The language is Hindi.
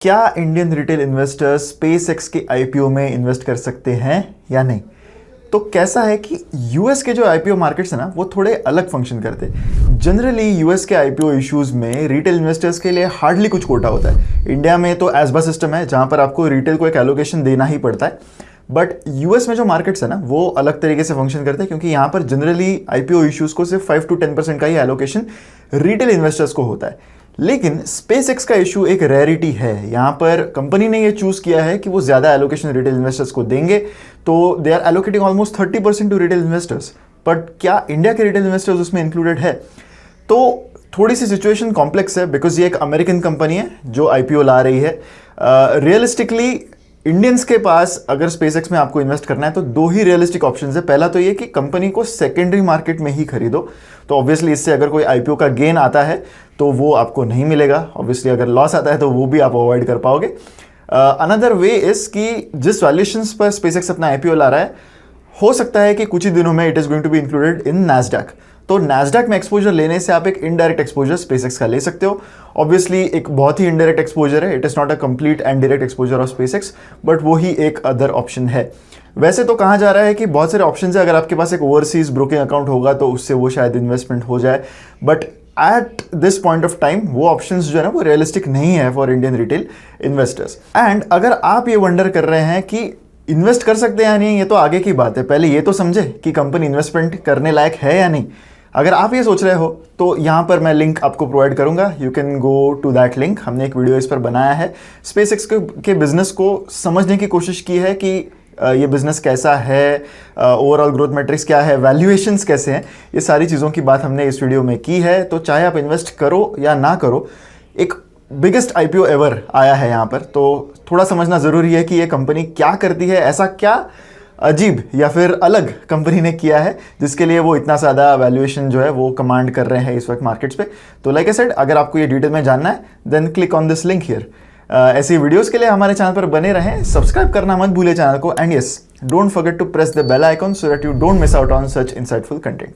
क्या इंडियन रिटेल इन्वेस्टर्स स्पेसएक्स के आईपीओ में इन्वेस्ट कर सकते हैं या नहीं? तो कैसा है कि यूएस के जो आईपीओ मार्केट्स है ना, वो थोड़े अलग फंक्शन करते हैं। जनरली यूएस के आईपीओ इश्यूज में रिटेल इन्वेस्टर्स के लिए हार्डली कुछ कोटा होता है। इंडिया में तो एसबा सिस्टम है जहां पर आपको रिटेल को एक एलोकेशन देना ही पड़ता है, बट यूएस में जो मार्केट्स है ना, वो अलग तरीके से फंक्शन करते हैं, क्योंकि यहाँ पर जनरली आईपीओ इश्यूज को सिर्फ 5 to 10% का ही एलोकेशन रिटेल इन्वेस्टर्स को होता है। लेकिन स्पेसएक्स का इशू एक रेयरिटी है। यहाँ पर कंपनी ने ये चूज किया है कि वो ज्यादा एलोकेशन रिटेल इन्वेस्टर्स को देंगे, तो they are allocating almost 30% to retail investors. But क्या इंडिया के रिटेल इन्वेस्टर्स उसमें इंक्लूडेड है? तो थोड़ी सी सिचुएशन कॉम्प्लेक्स है, बिकॉज ये एक अमेरिकन कंपनी है जो आईपीओ ला रही है। रियलिस्टिकली इंडियंस के पास अगर स्पेसएक्स में आपको इन्वेस्ट करना है तो दो ही रियलिस्टिक ऑप्शंस है। पहला तो ये कि कंपनी को सेकेंडरी मार्केट में ही खरीदो, तो ऑब्वियसली इससे अगर कोई आईपीओ का गेन आता है तो वो आपको नहीं मिलेगा। ऑब्वियसली अगर लॉस आता है तो वो भी आप अवॉइड कर पाओगे। अनदर वे इज कि जिस वैल्यूएशंस पर स्पेसएक्स अपना आईपीओ ला रहा है, हो सकता है कि कुछ ही दिनों में it is going to be included in Nasdaq. तो नैस्डैक में एक्सपोजर लेने से आप एक इनडायरेक्ट एक्सपोजर स्पेसएक्स का ले सकते हो। ऑब्वियसली एक बहुत ही इनडायरेक्ट एक्सपोजर है, it is not a complete and direct exposure of SpaceX, but वो ही एक अदर ऑप्शन है। वैसे तो कहा जा रहा है कि बहुत सारे ऑप्शन है, अगर आपके पास एक ओवरसीज ब्रोकिंग अकाउंट होगा तो उससे वो शायद इन्वेस्टमेंट हो जाए, but at this point of time वो ऑप्शंस जो है ना, वो रियलिस्टिक नहीं है for Indian retail investors. And अगर आप ये वंडर कर रहे हैं कि इन्वेस्ट कर सकते हैं या नहीं, ये तो आगे की बात है। पहले ये तो समझे कि कंपनी इन्वेस्टमेंट करने लायक है या नहीं। अगर आप ये सोच रहे हो तो यहाँ पर मैं लिंक आपको प्रोवाइड करूंगा, you can go to that link. हमने एक वीडियो इस पर बनाया है, स्पेसएक्स के बिजनेस को समझने की कोशिश की है कि ये बिजनेस कैसा है, ओवरऑल ग्रोथ मैट्रिक्स क्या है, वैल्यूएशंस कैसे हैं, ये सारी चीज़ों की बात हमने इस वीडियो में की है। तो चाहे आप इन्वेस्ट करो या ना करो, एक बिगेस्ट आईपीओ एवर आया है यहाँ पर, तो थोड़ा समझना ज़रूरी है कि ये कंपनी क्या करती है, ऐसा क्या अजीब या फिर अलग कंपनी ने किया है जिसके लिए वो इतना ज़्यादा वैल्यूएशन जो है वो कमांड कर रहे हैं इस वक्त मार्केट्स पे। तो लाइक आई सेड, अगर आपको ये डिटेल में जानना है then click on this link here. ऐसी वीडियोस के लिए हमारे चैनल पर बने रहें, सब्सक्राइब करना मत भूलिए चैनल को, and yes, don't forget to press the bell icon so that you don't miss out on such insightful content.